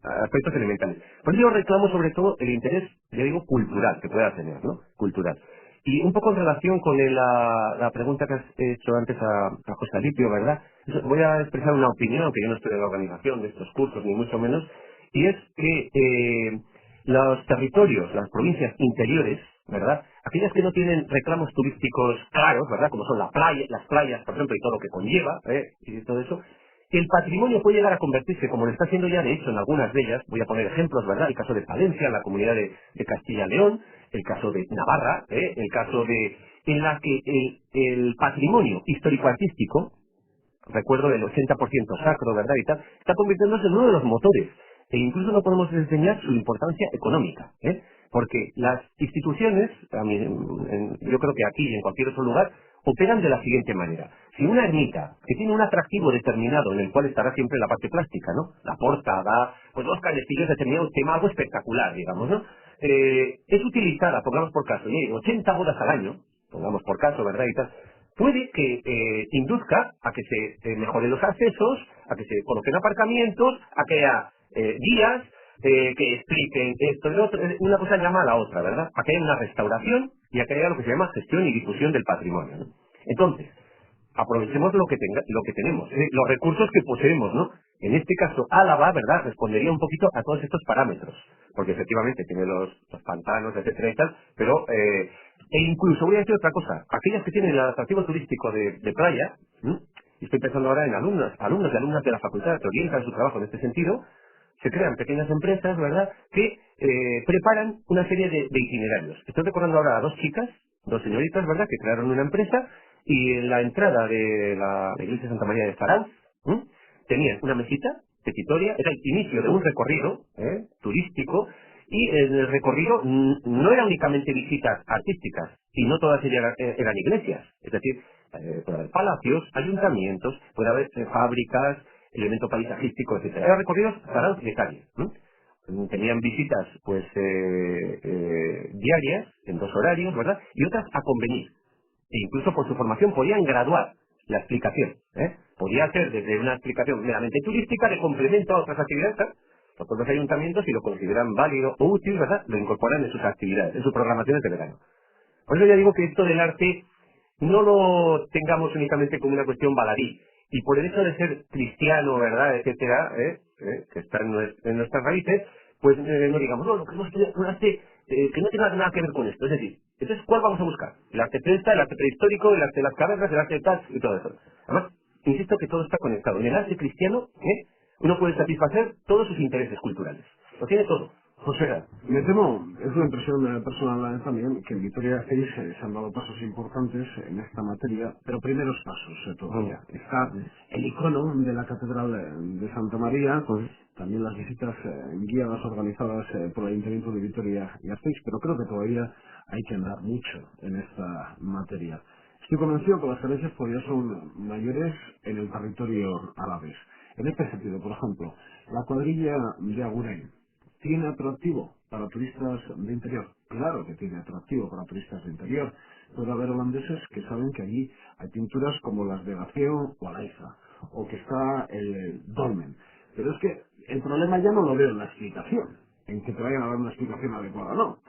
Aspectos elementales. Por eso yo reclamo sobre todo el interés, ya digo, cultural que pueda tener, ¿no? Cultural. Y un poco en relación con la pregunta que has hecho antes a José Alipio, ¿verdad? Voy a expresar una opinión, que yo no estoy en la organización de estos cursos, ni mucho menos, y es que los territorios, las provincias interiores, ¿verdad? Aquellas que no tienen reclamos turísticos claros, ¿verdad? Como son las playas, por ejemplo, y todo lo que conlleva, y todo eso. El patrimonio puede llegar a convertirse, como lo está haciendo ya de hecho en algunas de ellas, voy a poner ejemplos, ¿verdad? El caso de Palencia, la comunidad de Castilla-León, el caso de Navarra, el caso en la que el patrimonio histórico-artístico, recuerdo del 80% sacro, ¿verdad? Y tal, está convirtiéndose en uno de los motores. E incluso no podemos desdeñar su importancia económica, porque las instituciones, yo creo que aquí y en cualquier otro lugar, operan de la siguiente manera. Si una ermita, que tiene un atractivo determinado en el cual estará siempre la parte plástica, ¿no? La portada, pues los canecillos determinados, tema algo espectacular, digamos, ¿no? Es utilizada, pongamos por caso, 80 bodas al año, pongamos por caso, ¿verdad? Y tal, puede que induzca a que se mejoren los accesos, a que se coloquen aparcamientos, a que haya guías que expliquen esto y lo otro. Una cosa llama a la otra, ¿verdad? A que haya una restauración y a que haya lo que se llama gestión y difusión del patrimonio, ¿no? Entonces, aprovechemos lo que tenemos, los recursos que poseemos, ¿no? En este caso, Álava, ¿verdad?, respondería un poquito a todos estos parámetros, porque efectivamente tiene los pantanos, etcétera y tal, pero, e incluso voy a decir otra cosa, aquellas que tienen el atractivo turístico de playa, y estoy pensando ahora en alumnos y alumnas de la facultad que orientan su trabajo en este sentido, se crean pequeñas empresas, ¿verdad?, que preparan una serie de itinerarios. Estoy recordando ahora a dos chicas, dos señoritas, ¿verdad?, que crearon una empresa y en la entrada de la iglesia de Santa María de Zarauz tenían una mesita petitoria, era el inicio de un recorrido turístico, y en el recorrido no era únicamente visitas artísticas, y no todas ellas eran iglesias, es decir, puede haber palacios, ayuntamientos, puede haber fábricas, elemento paisajístico, etcétera. Eran recorridos Zarauz de calle. Tenían visitas pues diarias, en 2 horarios, ¿verdad? Y otras a convenir. E incluso por su formación podían graduar la explicación. Podía ser desde una explicación meramente turística de complemento a otras actividades. Los propios ayuntamientos, si lo consideran válido o útil, ¿verdad?, lo incorporan en sus actividades, en sus programaciones de verano. Por eso ya digo que esto del arte no lo tengamos únicamente como una cuestión baladí. Y por el hecho de ser cristiano, ¿verdad?, etcétera, que está en nuestras raíces, pues no digamos, no, lo queremos estudiar un arte que no tenga nada que ver con esto. Es decir, entonces, ¿cuál vamos a buscar? El arte celta, el arte prehistórico, el arte de las cavernas, el arte de tal y todo eso. Además, insisto que todo está conectado. En el arte cristiano, uno puede satisfacer todos sus intereses culturales. Lo tiene todo. José, me temo, es una impresión personal también, que en Vitoria-Gasteiz se han dado pasos importantes en esta materia, pero primeros pasos todavía. Está el icono de la Catedral de Santa María, también las visitas guiadas organizadas por el Ayuntamiento de Vitoria-Gasteiz, pero creo que todavía hay que andar mucho en esta materia. Estoy convencido que las carencias todavía son mayores en el territorio alavés. En este sentido, por ejemplo, la cuadrilla de Agurain, ¿tiene atractivo para turistas de interior? Claro que tiene atractivo para turistas de interior. Puede haber holandeses que saben que allí hay pinturas como las de Gaceo o Alaiza, o que está el Dolmen. Pero es que el problema ya no lo veo en la explicación, en que te vayan a dar una explicación adecuada, no.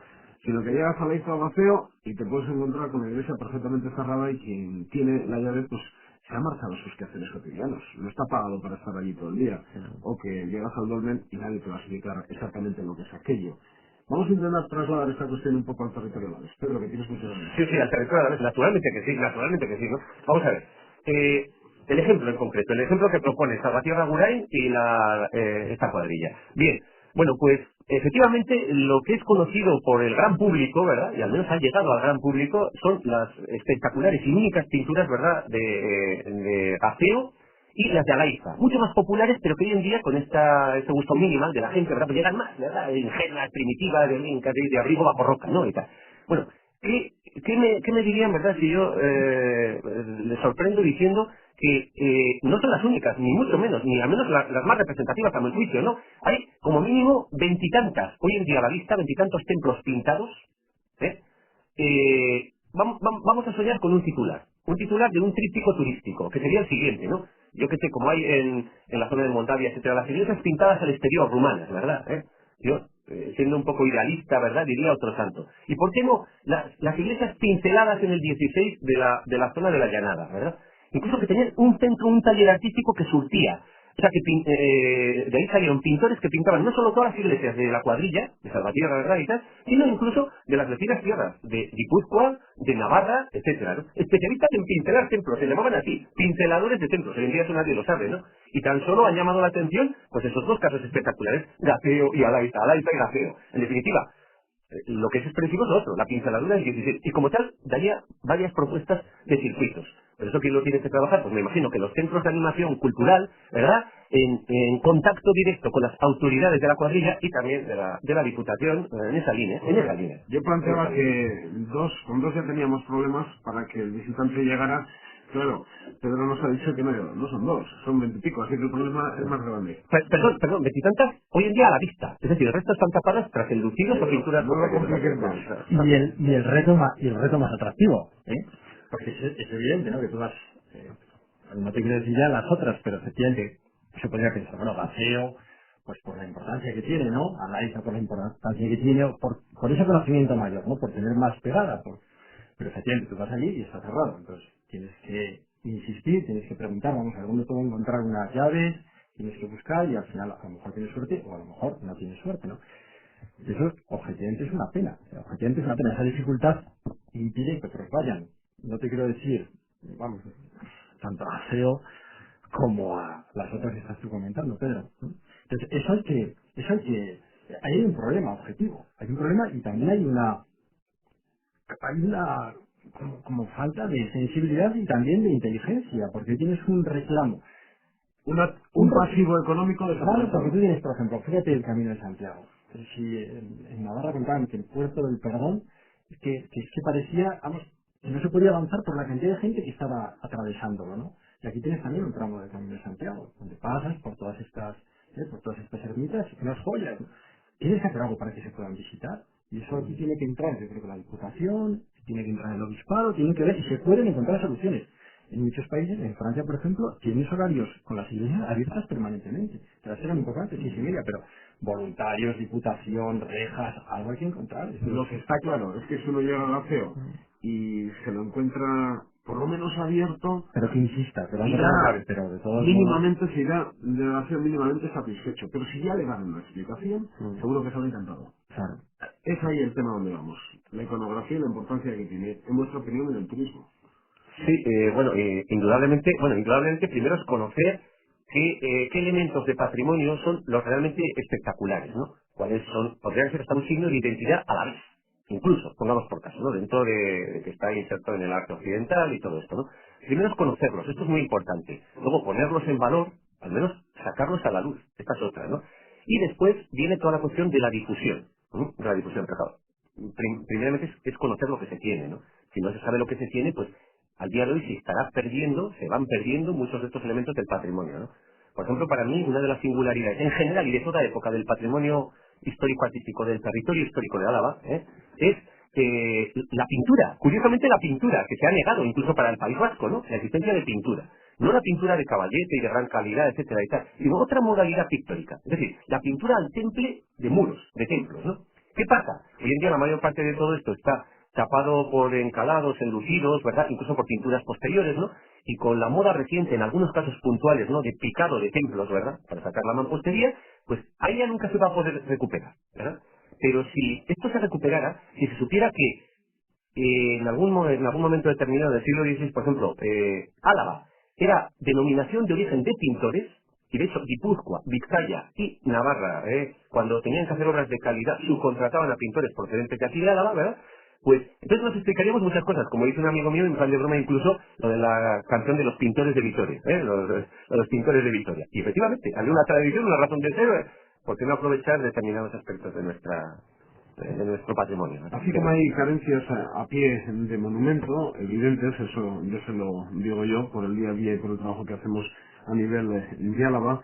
Sino que llegas a Alaiza o Gaceo y te puedes encontrar con la iglesia perfectamente cerrada y quien tiene la llave, pues se ha marchado a sus quehaceres cotidianos, no está pagado para estar allí todo el día, o que llegas al dolmen y nadie te va a explicar exactamente lo que es aquello. Vamos a intentar trasladar esta cuestión un poco al territorio alavés. Pedro, que tienes mucho ganas. Sí, al territorio alavés, naturalmente que sí, ¿no? Vamos a ver, el ejemplo en concreto, el ejemplo que propone Salvatierra Agurain y esta cuadrilla. Bien, bueno, pues efectivamente lo que es conocido por el gran público, ¿verdad?, y al menos ha llegado al gran público, son las espectaculares y únicas pinturas, ¿verdad?, de Gaceo y las de Alaiza, mucho más populares, pero que hoy en día con este gusto minimal de la gente, ¿verdad?, pues llegan más, ¿verdad?, ingenuas, primitivas, de abrigo bajo roca, ¿no?, y tal. Bueno, ¿qué me dirían, verdad, si yo les sorprendo diciendo que no son las únicas, ni mucho menos, ni al menos las más representativas a mi juicio, ¿no? Hay como mínimo 20 y tantas, hoy en día a la vista, 20 y tantos templos pintados, vamos a soñar con un titular de un tríptico turístico, que sería el siguiente, ¿no? Yo que sé, como hay en la zona de Moldavia, etcétera, las iglesias pintadas al exterior, rumanas, ¿verdad? Yo, siendo un poco idealista, ¿verdad?, diría otro santo. ¿Y por qué no las iglesias pinceladas en el 16 de la zona de la Llanada, ¿verdad? Incluso que tenían un centro, un taller artístico que surtía O sea, de ahí salieron pintores que pintaban no solo todas las iglesias de la cuadrilla, de Salvatierra, ¿verdad? Y tal, sino incluso de las vecinas tierras, de Guipúzcoa, de Navarra, etcétera, ¿no? Especialistas en pincelar templos, se llamaban así, pinceladores de templos, hoy en día eso nadie lo sabe, ¿no? Y tan solo han llamado la atención, pues esos dos casos espectaculares, Gaceo y Alaiza y Gaceo. En definitiva, lo que es expresivo es lo otro, la pinceladura del 16. Y como tal, daría varias propuestas de circuitos. Pero eso, ¿quién lo tiene que trabajar? Pues me imagino que los centros de animación cultural, ¿verdad? En contacto directo con las autoridades de la cuadrilla y también de la Diputación, en esa línea, en esa línea. Yo planteaba que con dos ya teníamos problemas para que el visitante llegara. Claro, Pedro nos ha dicho que no son dos, son 20 y pico, así que el problema es más grande. Perdón, veintitantas hoy en día a la vista. Es decir, el resto están tapadas tras enlucidos o pinturas. No lo compliques más. Y el reto más atractivo, ¿eh? Porque es evidente, ¿no? Que tú vas, no te quiero decir ya las otras, pero efectivamente se podría pensar, bueno, Gaceo, pues por la importancia que tiene, ¿no? Alaiza por la importancia que tiene, o por ese conocimiento mayor, ¿no? Por tener más pegada, pero efectivamente tú vas allí y está cerrado, entonces tienes que insistir, tienes que preguntar, vamos a ver dónde puedo encontrar unas llaves, tienes que buscar y al final a lo mejor tienes suerte o a lo mejor no tienes suerte, ¿no? Eso objetivamente es una pena, objetivamente es una pena, esa dificultad impide que otros vayan. No te quiero decir, vamos, tanto a Gaceo como a las otras que estás tú comentando, Pedro, ¿no? Entonces, ahí hay un problema objetivo, hay un problema y también hay una como falta de sensibilidad y también de inteligencia, porque tienes un reclamo. Un pasivo económico de Claro, porque tú tienes, por ejemplo, fíjate el Camino de Santiago. Si en Navarra contaban que el puerto del Perdón, es que parecía, vamos, que no se podía avanzar por la cantidad de gente que estaba atravesándolo, ¿no? Y aquí tienes también un tramo del Camino de Santiago, donde pasas por todas estas ermitas, unas joyas, ¿no? Tienes que hacer algo para que se puedan visitar. Y eso aquí tiene que entrar, yo creo que la Diputación, tiene que entrar el Obispado, tiene que ver, y se pueden encontrar soluciones. En muchos países, en Francia, por ejemplo, tienes horarios con las iglesias abiertas permanentemente. Que las eran importantes, 6:30, pero voluntarios, diputación, rejas, algo hay que encontrar. Lo que está claro es que si uno llega al Gaceo y se lo encuentra por lo menos abierto, pero que insista, pero de todos mínimamente se irá de Gaceo mínimamente satisfecho. Pero si ya le dan una explicación, seguro que sale encantado. Claro. Es ahí el tema donde vamos. La iconografía y la importancia que tiene, en vuestra opinión, en el turismo. Sí, indudablemente primero es conocer qué elementos de patrimonio son los realmente espectaculares, ¿no? Cuáles son, podrían ser hasta un signo de identidad a la vez, incluso, pongamos por caso, ¿no? Dentro de que está inserto en el arte occidental y todo esto, ¿no? Primero es conocerlos, esto es muy importante. Luego ponerlos en valor, al menos sacarlos a la luz, esta es otra, ¿no? Y después viene toda la cuestión de la difusión, ¿no? De la difusión, pero claro, primeramente es conocer lo que se tiene, ¿no? Si no se sabe lo que se tiene, pues al día de hoy se van perdiendo muchos de estos elementos del patrimonio, ¿no? Por ejemplo, para mí, una de las singularidades, en general y de toda época, del patrimonio histórico-artístico del territorio histórico de Álava, es la pintura. Curiosamente, la pintura, que se ha negado incluso para el País Vasco, ¿no? La existencia de pintura. No la pintura de caballete y de gran calidad, etcétera y tal, sino otra modalidad pictórica. Es decir, la pintura al temple de muros, de templos, ¿no? ¿Qué pasa? Hoy en día la mayor parte de todo esto está tapado por encalados, enlucidos, ¿verdad? Incluso por pinturas posteriores, ¿no? Y con la moda reciente, en algunos casos puntuales, ¿no? De picado de templos, ¿verdad? Para sacar la mampostería, pues ahí ya nunca se va a poder recuperar, ¿verdad? Pero si esto se recuperara, si se supiera que en algún momento determinado del siglo XVI, por ejemplo, Álava era denominación de origen de pintores, y de hecho Guipúzcoa, Vizcaya y Navarra, cuando tenían que hacer obras de calidad, subcontrataban a pintores procedentes de aquí de Álava, ¿verdad? Pues entonces nos explicaríamos muchas cosas, como dice un amigo mío, en plan de broma incluso, lo de la canción de los pintores de Vitoria, los pintores de Vitoria. Y efectivamente, había una tradición, una razón de ser, ¿por qué no aprovechar determinados aspectos de nuestro patrimonio? Así como hay carencias a pie de monumento, evidentes, eso yo se lo digo yo, por el día a día y por el trabajo que hacemos a nivel de Álava,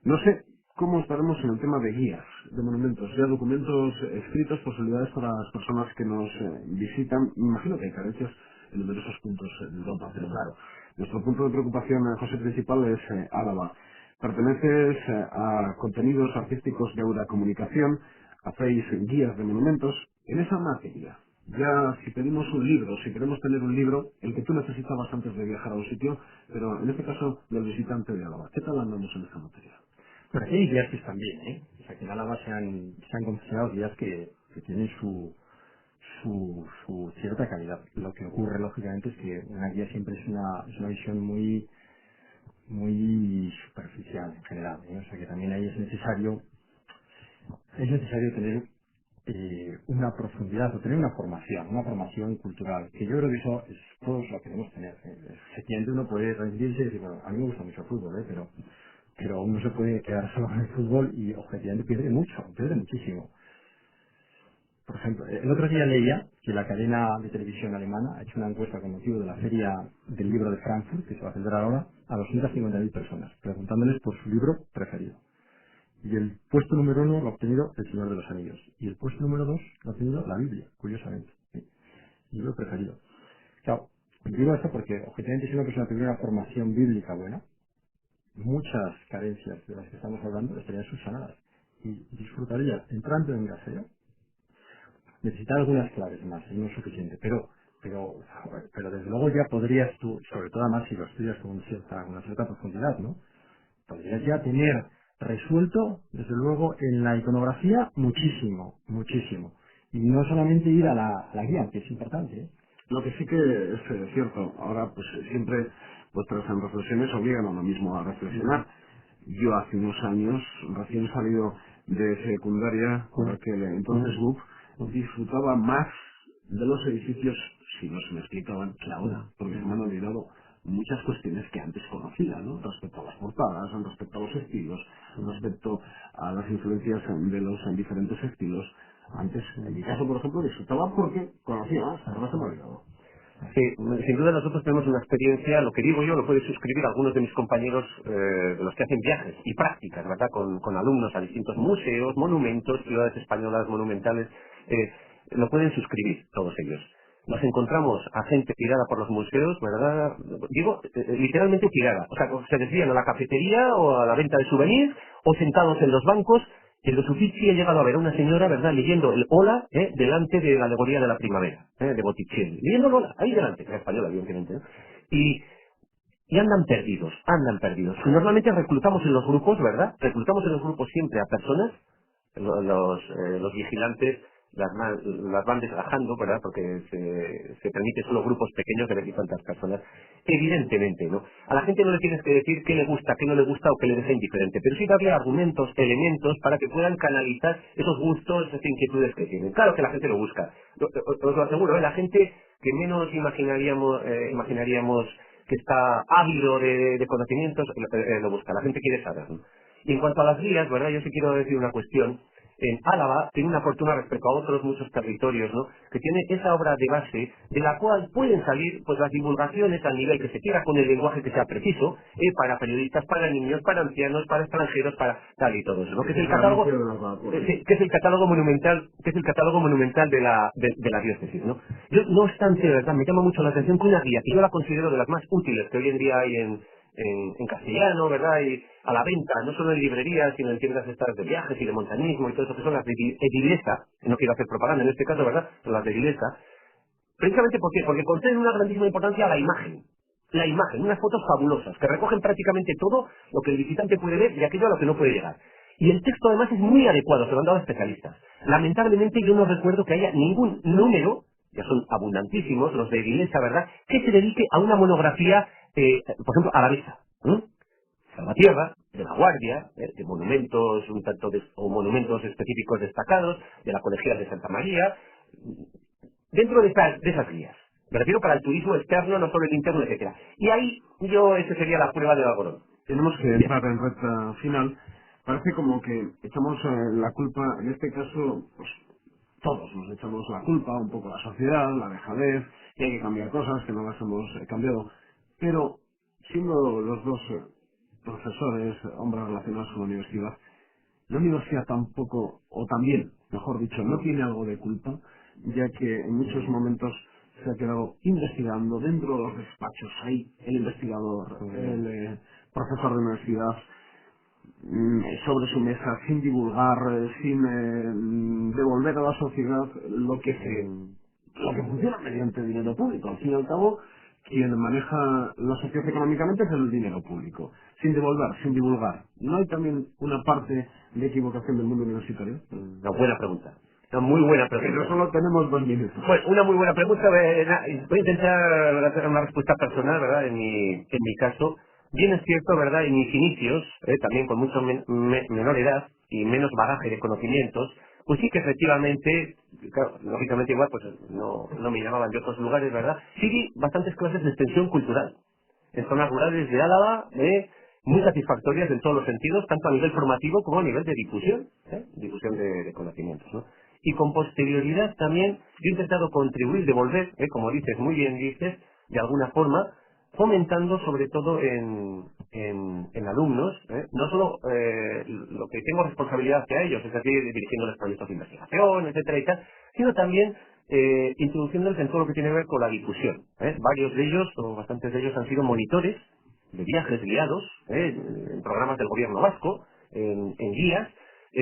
no sé cómo estaremos en el tema de guías de monumentos, ya documentos escritos, posibilidades para las personas que nos visitan. Me imagino que hay carencias en numerosos puntos de Europa, pero claro, nuestro punto de preocupación, José, principal es Álava. Perteneces a contenidos artísticos de Aura Comunicación, hacéis guías de monumentos. En esa materia, Ya si pedimos un libro, si queremos tener un libro, el que tú necesitabas antes de viajar a un sitio, pero en este caso del visitante de Álava. ¿Qué tal andamos en esta materia? Pero aquí hay guías que están bien, ¿eh? O sea, que en Álava se han considerado guías que tienen su cierta calidad. Lo que ocurre, lógicamente, es que una guía siempre es una visión muy superficial en general, ¿eh? O sea, que también ahí es necesario tener una profundidad o tener una formación cultural, que yo creo que eso es todos lo que debemos tener. Efectivamente uno puede rendirse y decir, bueno, a mí me gusta mucho el fútbol, pero uno se puede quedar solo con el fútbol y objetivamente pierde muchísimo. Por ejemplo, el otro día leía que la cadena de televisión alemana ha hecho una encuesta con motivo de la Feria del Libro de Frankfurt, que se va a celebrar ahora, a 250.000 personas, preguntándoles por su libro preferido. Y el puesto número 1 lo ha obtenido El Señor de los Anillos. Y el puesto número 2 lo ha obtenido la Biblia, curiosamente. ¿Sí? Libro preferido. Claro, digo esto porque objetivamente si una persona tuviera una formación bíblica buena, muchas carencias de las que estamos hablando estarían subsanadas. Y disfrutaría entrando en gaseo. Necesitar algunas claves más, y no es suficiente, pero desde luego ya podrías tú, sobre todo además si lo estudias con una cierta profundidad, ¿no? Podrías ya tener resuelto, desde luego, en la iconografía muchísimo. Y no solamente ir a la guía, que es importante, ¿eh? Lo que sí que es cierto, ahora pues siempre vuestras reflexiones obligan a lo mismo a reflexionar. Yo hace unos años, recién salido de secundaria, por aquel entonces BUP, disfrutaba más de los edificios, si no se me explicaban, que ahora, porque se me han olvidado muchas cuestiones que antes conocía, ¿no? Respecto a las portadas, respecto a los estilos, respecto a las influencias de los diferentes estilos. Antes, en mi caso, por ejemplo, disfrutaba porque conocía más, ahora se me ha olvidado. Sí, sin duda nosotros tenemos una experiencia, lo que digo yo lo pueden suscribir algunos de mis compañeros de los que hacen viajes y prácticas, ¿verdad? Con alumnos a distintos museos, monumentos, ciudades españolas monumentales, lo pueden suscribir todos ellos. Nos encontramos a gente tirada por los museos, ¿verdad? Digo, literalmente tirada. O sea, se desvían a la cafetería o a la venta de souvenirs o sentados en los bancos. En los Uffizi he llegado a ver a una señora, ¿verdad?, leyendo el Hola delante de la alegoría de la primavera, de Botticelli. Leyendo el Hola, ahí delante, en español, evidentemente, ¿no? Y andan perdidos, andan perdidos. Normalmente reclutamos en los grupos, ¿verdad? Reclutamos en los grupos siempre a personas, los vigilantes las van desgajando, ¿verdad? Porque se permite solo grupos pequeños de 20 y tantas personas. Evidentemente, ¿no? A la gente no le tienes que decir qué le gusta, qué no le gusta o qué le deja indiferente, pero sí darle argumentos, elementos para que puedan canalizar esos gustos, esas inquietudes que tienen. Claro que la gente lo busca. Os lo aseguro, la gente que menos imaginaríamos que está ávido de conocimientos, lo busca. La gente quiere saber, ¿no? Y en cuanto a las guías, ¿verdad? Yo sí quiero decir una cuestión. En Álava tiene una fortuna respecto a otros muchos territorios, ¿no?, que tiene esa obra de base de la cual pueden salir pues las divulgaciones al nivel que se quiera con el lenguaje que sea preciso, para periodistas, para niños, para ancianos, para extranjeros, para tal y todo eso, ¿no? Que es el catálogo, que es el catálogo monumental de la diócesis, ¿no? Yo, no obstante, de verdad, me llama mucho la atención que una guía que yo la considero de las más útiles que hoy en día hay en castellano, ¿verdad? Y a la venta, no solo en librerías, sino en tiendas estas de viajes y de montañismo y todo eso, que son las de Edilesa, no quiero hacer propaganda en este caso, ¿verdad? Son las de Edilesa. Precisamente ¿por qué? Porque conceden una grandísima importancia a la imagen. La imagen, unas fotos fabulosas, que recogen prácticamente todo lo que el visitante puede ver y aquello a lo que no puede llegar. Y el texto además es muy adecuado, se lo han dado especialistas. Lamentablemente yo no recuerdo que haya ningún número, ya son abundantísimos los de Edilesa, ¿verdad?, que se dedique a una monografía, por ejemplo, a la mesa. Salvatierra, de la Guardia, de monumentos un tanto o monumentos específicos destacados, de la Colegial de Santa María, dentro de esas guías. Me refiero para el turismo externo, no solo el interno, etcétera. Y ahí esa sería la prueba del algodón. Tenemos que entrar en recta final. Parece como que echamos la culpa, en este caso, pues todos nos echamos la culpa, un poco la sociedad, la dejadez, que hay que cambiar cosas, que no las hemos cambiado. Pero, siendo los dos profesores, hombres relacionados con la universidad tampoco, o también, mejor dicho, no tiene algo de culpa, ya que en muchos momentos se ha quedado investigando dentro de los despachos. Hay el investigador, el profesor de universidad, sobre su mesa, sin divulgar, sin devolver a la sociedad lo que se lo que funciona mediante dinero público. Al fin y al cabo, quien maneja la sociedad económicamente es el dinero público, sin devolver, sin divulgar. ¿No hay también una parte de equivocación del mundo universitario? Una buena pregunta. Una muy buena pregunta. Pero solo tenemos 2 minutos. Bueno, una muy buena pregunta. Voy a intentar hacer una respuesta personal, ¿verdad? En mi caso, bien es cierto, ¿verdad? En mis inicios, también con mucho menor edad y menos bagaje de conocimientos, pues sí que efectivamente, claro, lógicamente igual, pues no me llamaban de otros lugares, ¿verdad? Sí vi bastantes clases de extensión cultural en zonas rurales de Álava, muy satisfactorias en todos los sentidos, tanto a nivel formativo como a nivel de difusión, difusión de conocimientos, ¿no? Y con posterioridad también yo he intentado contribuir, devolver, como dices, muy bien dices, de alguna forma, fomentando sobre todo en alumnos, no solo lo que tengo responsabilidad hacia ellos, es decir, dirigiéndoles proyectos de investigación, etcétera y tal, sino también introduciéndoles en todo lo que tiene que ver con la difusión. Varios de ellos, o bastantes de ellos, han sido monitores de viajes guiados, en programas del gobierno vasco, en guías,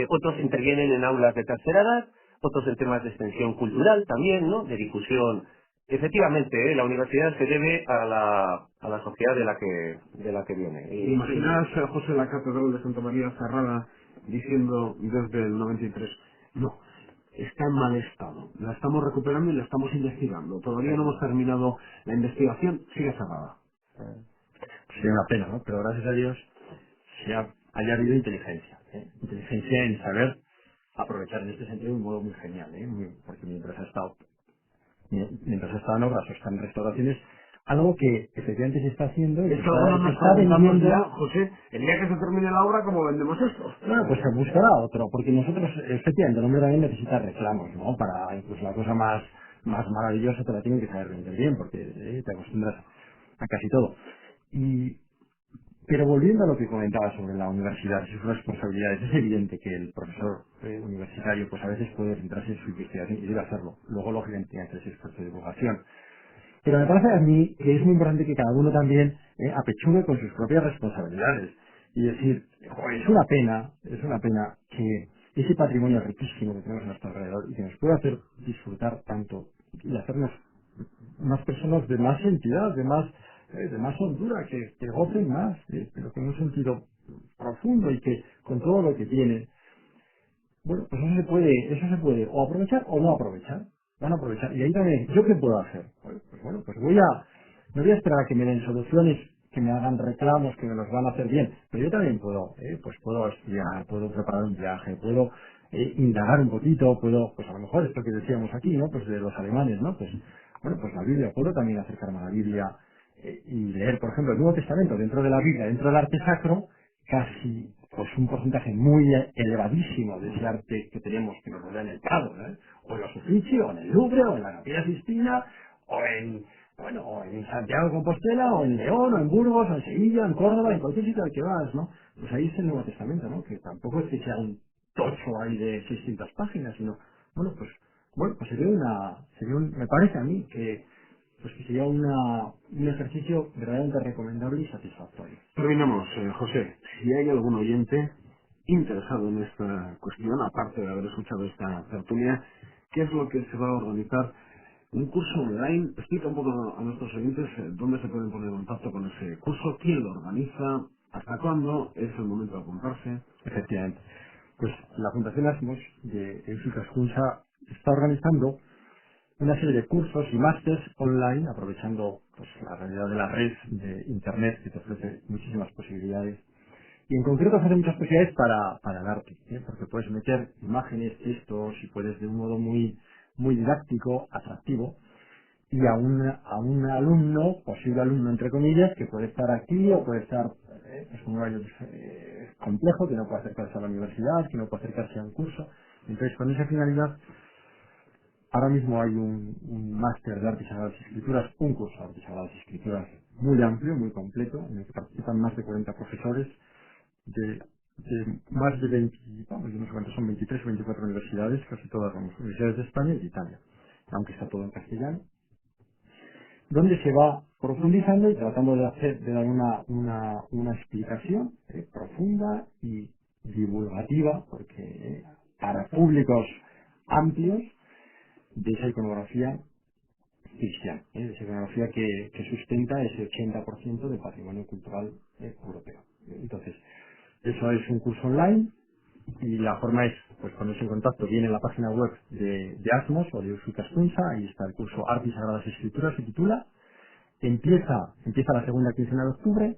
otros intervienen en aulas de tercera edad, otros en temas de extensión cultural también, ¿no? De difusión. Efectivamente, la universidad se debe a la sociedad de la que viene. ¿Imaginas a José la Catedral de Santa María cerrada diciendo desde el 93, no, está en mal estado, la estamos recuperando y la estamos investigando, todavía no hemos terminado la investigación, sigue cerrada? Sería una pena, ¿no? Pero gracias a Dios haya habido inteligencia. Inteligencia en saber aprovechar en este sentido de un modo muy genial, porque mientras ha estado en obras o está en restauraciones, algo que efectivamente se está haciendo y Esto ahora nos está preguntamos vendiendo. ya, José, el día que se termine la obra, ¿cómo vendemos esto? Bueno, pues se buscará otro, porque nosotros, efectivamente, el hombre también necesita reclamos, ¿no? Para incluso la cosa más maravillosa te la tienen que saber vender bien, porque te acostumbras a casi todo. Pero volviendo a lo que comentaba sobre la universidad y sus responsabilidades, es evidente que el profesor universitario pues a veces puede centrarse en su investigación y debe hacerlo. Luego, lógicamente, tiene que hacer ese esfuerzo de divulgación. Pero me parece a mí que es muy importante que cada uno también apechugue con sus propias responsabilidades. Y decir, "Joder, es una pena que ese patrimonio riquísimo que tenemos a nuestro alrededor y que nos puede hacer disfrutar tanto y hacernos unas personas de más entidad, de más hondura, que gocen más, pero con un sentido profundo y que con todo lo que tienen, bueno, pues eso se puede o aprovechar o no aprovechar. Van a aprovechar. Y ahí también, ¿yo qué puedo hacer? Pues no voy a esperar a que me den soluciones, que me hagan reclamos, que me los van a hacer bien, pero yo también puedo estudiar, puedo preparar un viaje, puedo indagar un poquito, pues a lo mejor esto que decíamos aquí, ¿no? Pues de los alemanes, ¿no? Pues la Biblia, puedo también acercarme a la Biblia y leer, por ejemplo, el Nuevo Testamento dentro de la Biblia, dentro del arte sacro, casi pues un porcentaje muy elevadísimo de ese arte que tenemos que nos rodea en el Prado, o en los Uffizi, o en el Louvre, o en la Capilla Sistina, o en Santiago de Compostela, o en León, o en Burgos, o en Sevilla, en Córdoba, en cualquier sitio al que vas, ¿no? Pues ahí es el Nuevo Testamento, ¿no? Que tampoco es que sea un tocho ahí de 600 páginas, sino, pues me parece a mí que sería un ejercicio verdaderamente recomendable y satisfactorio. Terminamos, José. Si hay algún oyente interesado en esta cuestión, aparte de haber escuchado esta tertulia, ¿qué es lo que se va a organizar? Un curso online. Explica un poco a nuestros oyentes dónde se pueden poner en contacto con ese curso, quién lo organiza, hasta cuándo es el momento de apuntarse. Efectivamente. Pues la Fundación Asmos de Euskal Eskuntza está organizando una serie de cursos y másters online, aprovechando pues, la realidad de la red de Internet, que te ofrece muchísimas posibilidades. Y en concreto ofrece muchas posibilidades para el arte, porque puedes meter imágenes, textos, y puedes de un modo muy didáctico, atractivo, y a un alumno, posible alumno entre comillas, que puede estar aquí o puede estar pues, en un horario complejo, que no puede acercarse a la universidad, que no puede acercarse a un curso. Entonces, con esa finalidad, ahora mismo hay un máster de artes sagradas y escrituras, un curso de artes sagradas y escrituras muy amplio, muy completo, en el que participan más de 40 profesores de más de 20, vamos, yo no sé cuántos son, 23 o 24 universidades, casi todas las universidades de España y de Italia, aunque está todo en castellano, donde se va profundizando y tratando de dar una explicación profunda y divulgativa, porque para públicos amplios de esa iconografía cristiana, escenografía que sustenta ese 80% del patrimonio cultural europeo. Entonces, eso es un curso online y la forma es pues ponerse en contacto bien en la página web de Asmos o de Euskal Hezkuntza. Ahí está el curso Arte y Sagradas Escrituras, se titula. Empieza la segunda quincena de octubre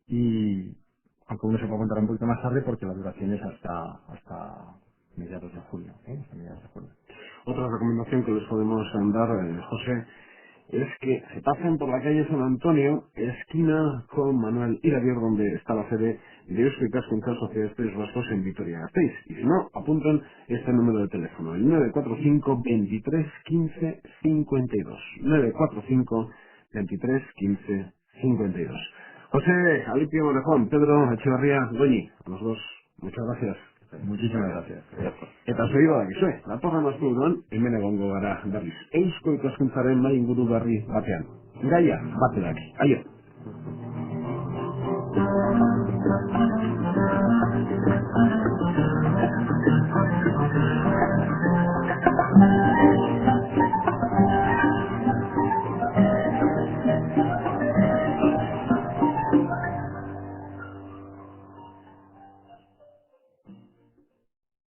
y aunque uno se puede contar un poquito más tarde porque la duración es hasta mediados de junio, hasta mediados de junio. Otra recomendación que les podemos dar, José, es que se pasen por la calle San Antonio, esquina con Manuel Iradier, donde está la sede de Euskal Hezkuntza Sociedad de Estudios Vascos en Vitoria-Gasteiz. Y si no, apuntan este número de teléfono, el 945 23 15 52. 945 23 15 52. José Alipio Morejón, Pedro Echevarría Goñi, a los dos, muchas gracias. Muchísimas gracias. Eta segida dakizue, datorren asteburuan hemen egongo gara berriz. Eusko ikaskuntzaren mai inguru berri batean. Gaia, baterak. Aio!